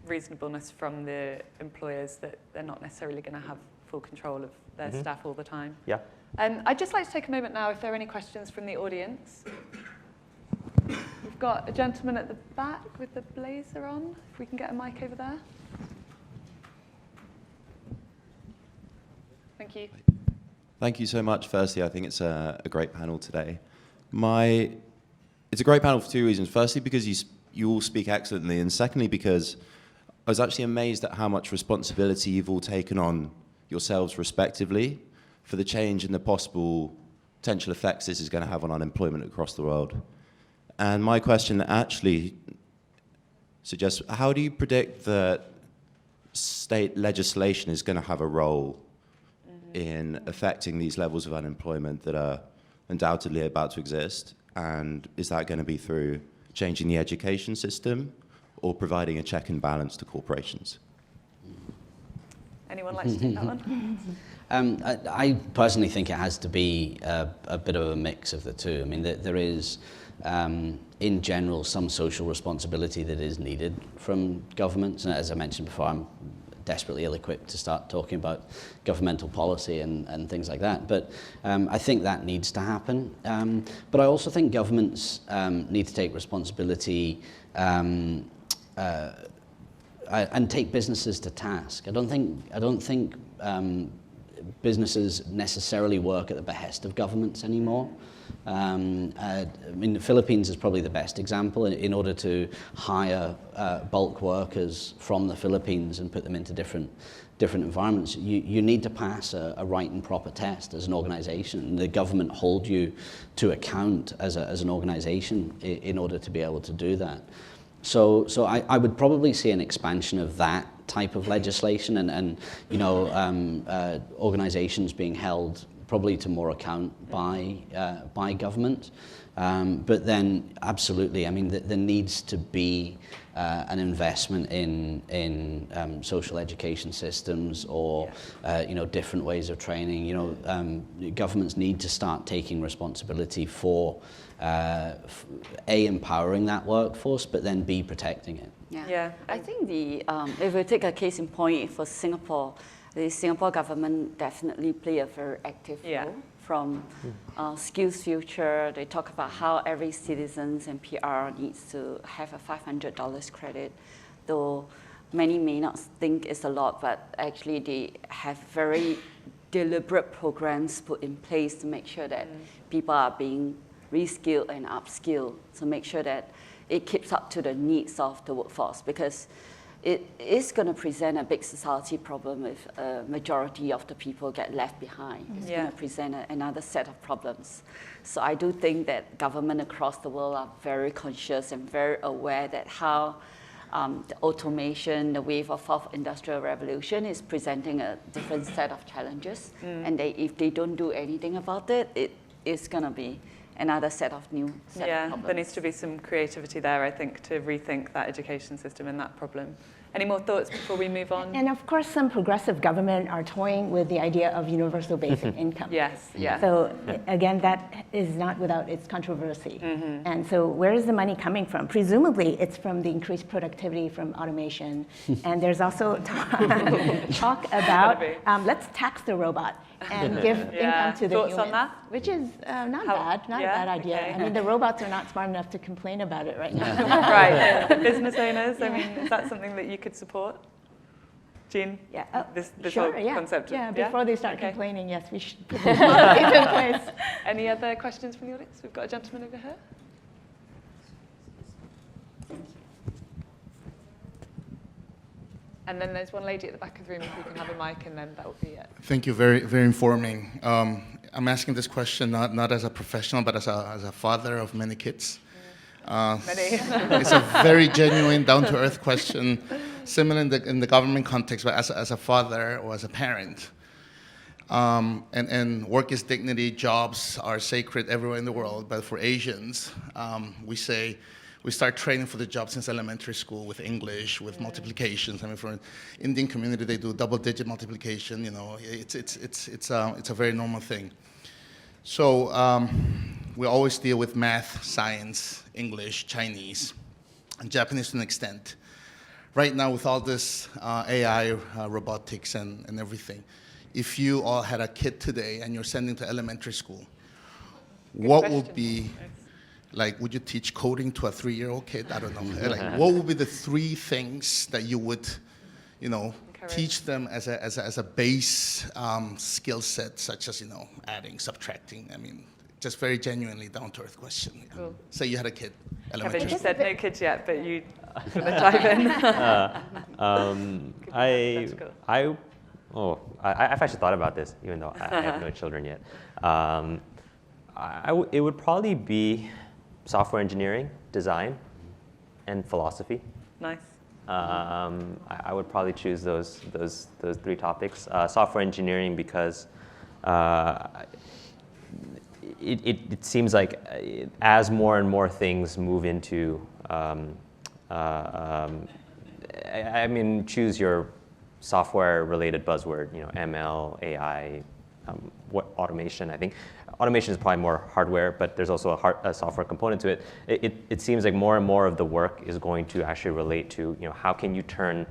reasonableness from the employers that they're not necessarily going to have full control of their staff all the time. Yeah. I'd just like to take a moment now if there are any questions from the audience. We've got a gentleman at the back with the blazer on. If we can get a mic over there. Thank you. Thank you so much. Firstly, I think it's a great panel today. It's a great panel for two reasons. Firstly, because you all speak excellently, and secondly, because I was actually amazed at how much responsibility you've all taken on yourselves respectively for the change and the possible potential effects this is going to have on unemployment across the world. And my question actually suggests, how do you predict that state legislation is going to have a role in affecting these levels of unemployment that are undoubtedly about to exist? And is that going to be through changing the education system or providing a check and balance to corporations? Anyone like to take that one? I personally think it has to be a bit of a mix of the two. I mean, there is, in general, some social responsibility that is needed from governments. And as I mentioned before, I'm desperately ill-equipped to start talking about governmental policy and things like that. But I think that needs to happen. But I also think governments need to take responsibility and take businesses to task. I don't think businesses necessarily work at the behest of governments anymore. I mean, the Philippines is probably the best example. In order to hire bulk workers from the Philippines and put them into different environments, you need to pass a right and proper test as an organization. The government hold you to account as an organization in order to be able to do that. So I would probably see an expansion of that type of legislation and organizations being held probably to more account by government. But then absolutely, I mean, there needs to be an investment in social education systems or different ways of training. Governments need to start taking responsibility for empowering that workforce, but then B, protecting it. Yeah. I think if we take a case in point for Singapore, the Singapore government definitely play a very active role. From Skills Future, they talk about how every citizens and PR needs to have a $500 credit, though many may not think it's a lot, but actually they have very deliberate programs put in place to make sure that people are being reskilled and upskilled, to make sure that it keeps up to the needs of the workforce, because it is going to present a big society problem if a majority of the people get left behind. It's going to present another set of problems. So I do think that government across the world are very conscious and very aware that how the automation, the wave of fourth industrial revolution is presenting a different set of challenges. And if they don't do anything about it, it is going to be another set of new set of problems. There needs to be some creativity there, I think, to rethink that education system and that problem. Any more thoughts before we move on? And of course, some progressive government are toying with the idea of universal basic income. Yes, yeah. So again, that is not without its controversy. And so where is the money coming from? Presumably, it's from the increased productivity from automation. And there's also talk about, let's tax the robot and give income to the Thoughts human. on that? Which is not a bad idea. Okay. I mean, the robots are not smart enough to complain about it right now. Right, business owners, I mean, is that something that you could support? Jean? Yeah. This Sure, whole concept? Before they start complaining, yes, we should put this policies in place. Any other questions from the audience? We've got a gentleman over here. And then there's one lady at the back of the room, if we can have a mic, and then that will be it. Thank you, very, very informing. I'm asking this question not as a professional, but as a father of many kids. It's a very genuine, down-to-earth question, similar in the government context, but as a father or as a parent. And work is dignity, jobs are sacred everywhere in the world, but for Asians, we start training for the job since elementary school with English, with multiplications. I mean, for an Indian community, they do double-digit multiplication. It's a very normal thing. So we always deal with math, science, English, Chinese, and Japanese to an extent. Right now, with all this AI, robotics, and everything, if you all had a kid today and you're sending to elementary school, what would be, like, would you teach coding to a 3-year-old kid? I don't know. Like, what would be the 3 things that you would, teach them as a base skill set, such as, adding, subtracting? I mean, just very genuinely down-to-earth question. Cool. Say you had a kid, Kevin, elementary you school. said no kids yet, but you put the time in. I've actually thought about this, even though I have no children yet. It would probably be software engineering, design, and philosophy. Nice. I would probably choose those 3 topics. Software engineering because it seems like as more and more things move into, choose your software-related buzzword, ML, AI, automation. I think automation is probably more hardware, but there's also a software component to it. It seems like more and more of the work is going to actually relate to, how can you turn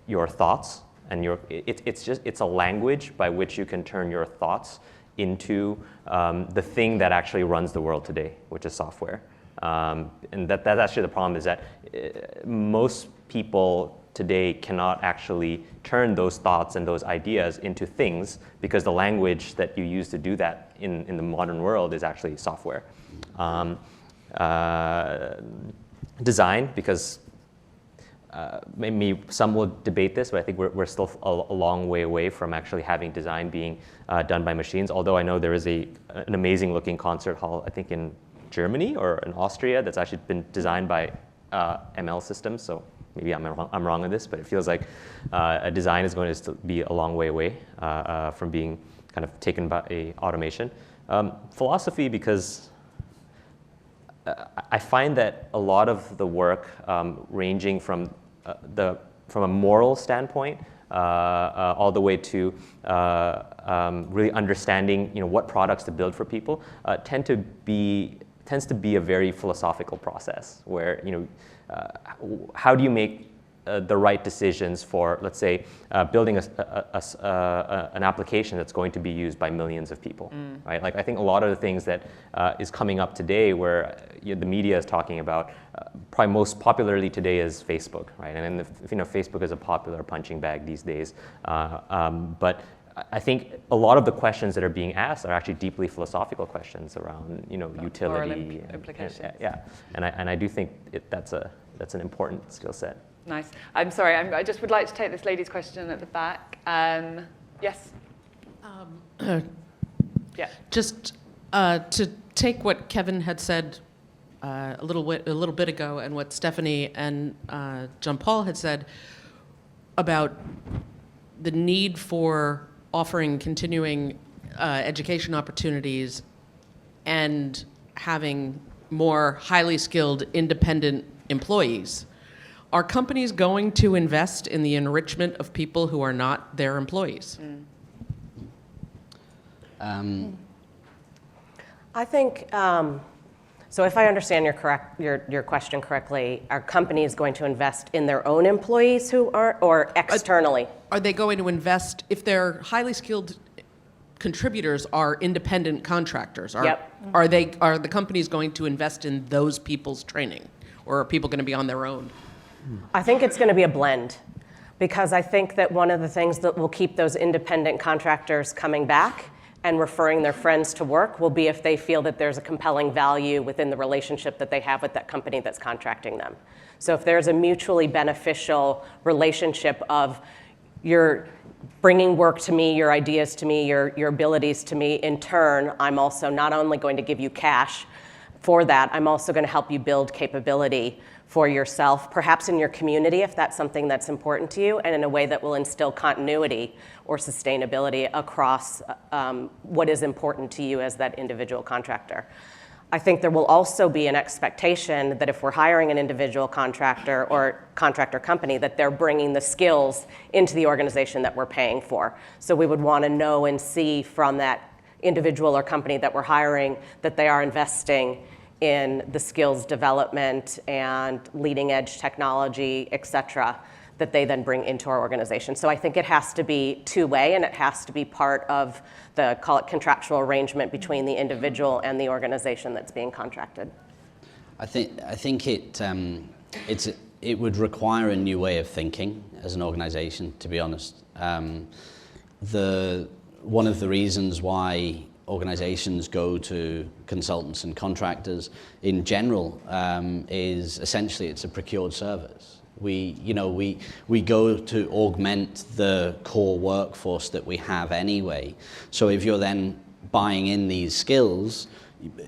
your thoughts And it's a language by which you can turn your thoughts into the thing that actually runs the world today, which is software. And that's actually the problem, is that most people today cannot actually turn those thoughts and those ideas into things, because the language that you use to do that in the modern world is actually software. Design, because maybe some will debate this, but I think we're still a long way away from actually having design being done by machines. Although I know there is an amazing looking concert hall, I think in Germany or in Austria, that's actually been designed by ML systems. So maybe I'm wrong on this, but it feels like a design is going to still be a long way away from being kind of taken by automation. Philosophy, because I find that a lot of the work ranging from a moral standpoint all the way to really understanding, what products to build for people, tends to be a very philosophical process where, how do you make the right decisions for, let's say, building an application that's going to be used by millions of people, right? Like, I think a lot of the things that is coming up today, where the media is talking about, probably most popularly today is Facebook, right? And then Facebook is a popular punching bag these days, but I think a lot of the questions that are being asked are actually deeply philosophical questions around, utility, implications. And I do think that's an important skill set. Nice. I'm sorry, I just would like to take this lady's question at the back. Yes? Yeah. Just to take what Kevin had said a little bit ago, and what Stephanie and John Paul had said about the need for offering continuing education opportunities and having more highly skilled, independent employees. Are companies going to invest in the enrichment of people who are not their employees? I think, so if I understand your question correctly, are companies going to invest in their own employees who aren't, or externally? Are they going to invest, if their highly skilled contributors are independent contractors? Are the companies going to invest in those people's training, or are people going to be on their own? I think it's going to be a blend, because I think that one of the things that will keep those independent contractors coming back and referring their friends to work will be if they feel that there's a compelling value within the relationship that they have with that company that's contracting them. So if there's a mutually beneficial relationship of you're bringing work to me, your ideas to me, your abilities to me, in turn, I'm also not only going to give you cash for that, I'm also going to help you build capability for yourself, perhaps in your community if that's something that's important to you, and in a way that will instill continuity or sustainability across what is important to you as that individual contractor. I think there will also be an expectation that if we're hiring an individual contractor or contractor company, that they're bringing the skills into the organization that we're paying for. So we would want to know and see from that individual or company that we're hiring that they are investing in the skills development and leading edge technology, et cetera, that they then bring into our organization. So I think it has to be two-way, and it has to be part of the, call it, contractual arrangement between the individual and the organization that's being contracted. I think it would require a new way of thinking as an organization, to be honest. One of the reasons why organizations go to consultants and contractors in general is essentially it's a procured service. We go to augment the core workforce that we have anyway. So if you're then buying in these skills,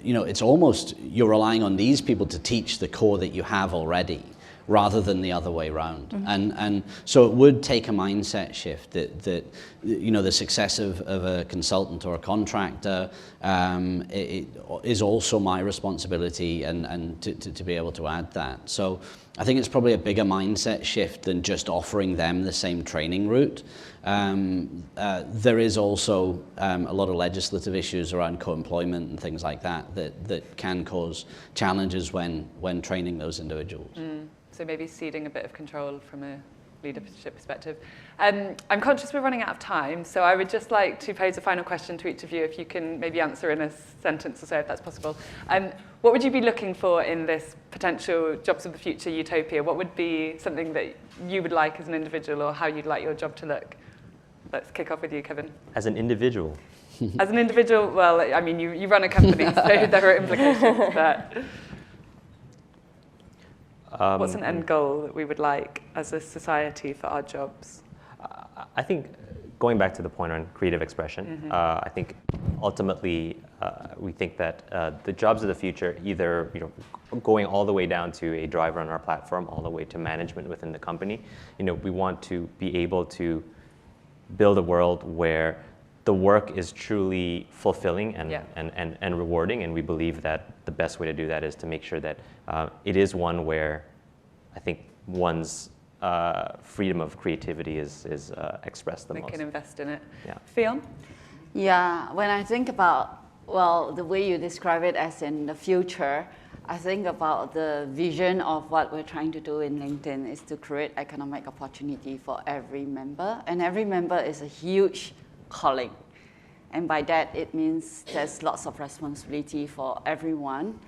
it's almost you're relying on these people to teach the core that you have already, rather than the other way around. And so it would take a mindset shift that the success of a consultant or a contractor it is also my responsibility, and to be able to add that. So I think it's probably a bigger mindset shift than just offering them the same training route. There is also a lot of legislative issues around co-employment and things like that can cause challenges when training those individuals. So maybe ceding a bit of control from a leadership perspective. I'm conscious we're running out of time, so I would just like to pose a final question to each of you, if you can maybe answer in a sentence or so, if that's possible. What would you be looking for in this potential jobs of the future utopia? What would be something that you would like as an individual, or how you'd like your job to look? Let's kick off with you, Kevin. As an individual? As an individual, well, I mean, you run a company, so there are implications, but what's an end goal that we would like as a society for our jobs? I think going back to the point on creative expression, I think ultimately we think that the jobs of the future, either going all the way down to a driver on our platform, all the way to management within the company, we want to be able to build a world where the work is truly fulfilling and rewarding, and we believe that the best way to do that is to make sure that it is one where I think one's freedom of creativity is expressed the most. They can invest in it. Yeah. Fionn? Yeah, when I think about, the way you describe it as in the future, I think about the vision of what we're trying to do in LinkedIn is to create economic opportunity for every member, and every member is a huge calling. And by that, it means there's lots of responsibility for everyone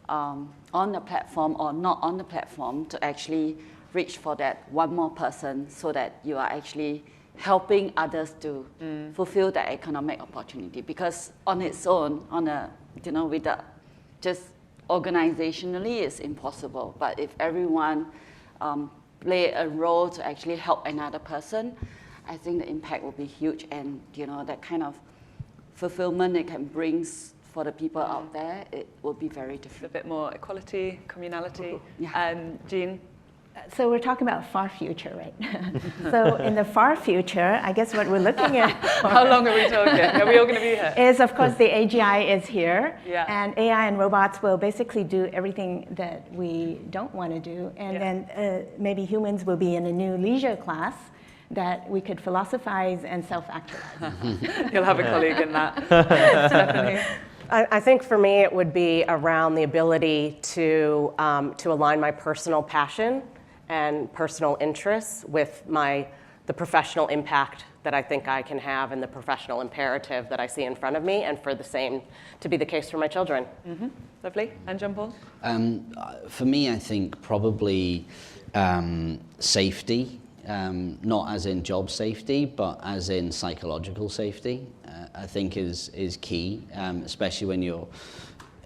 on the platform or not on the platform to actually reach for that one more person, so that you are actually helping others to fulfill that economic opportunity. Because on its own, without just organizationally, it's impossible. But if everyone play a role to actually help another person, I think the impact will be huge, and that kind of fulfillment it can bring for the people out there, it will be very different. A bit more equality, communality. Yeah. Jean? So we're talking about far future, right? So in the far future, I guess what we're looking at How long are we talking? Are we all going to be here? is, of course, the AGI is here. Yeah. And AI and robots will basically do everything that we don't want to do. And then maybe humans will be in a new leisure class that we could philosophize and self-actualize. You'll have a colleague in that. Stephanie? I think for me it would be around the ability to align my personal passion and personal interests with the professional impact that I think I can have and the professional imperative that I see in front of me, and for the same to be the case for my children. Mm-hmm. Lovely. And John Paul? For me, I think probably safety, not as in job safety, but as in psychological safety, I think is key, especially when you're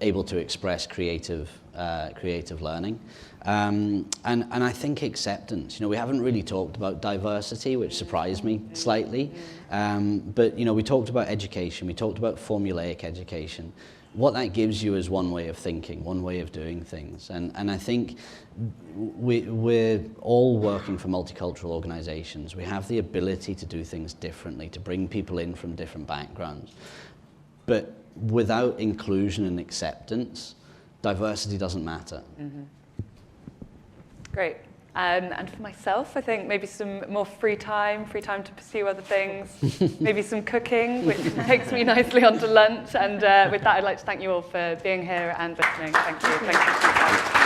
able to express creative learning. And I think acceptance. We haven't really talked about diversity, which surprised me slightly. But we talked about education. We talked about formulaic education. What that gives you is one way of thinking, one way of doing things. And I think we're all working for multicultural organizations. We have the ability to do things differently, to bring people in from different backgrounds. But without inclusion and acceptance, diversity doesn't matter. Mm-hmm. Great. And for myself, I think maybe some more free time to pursue other things, maybe some cooking, which takes me nicely onto lunch. And with that, I'd like to thank you all for being here and listening. Thank you. Thank you.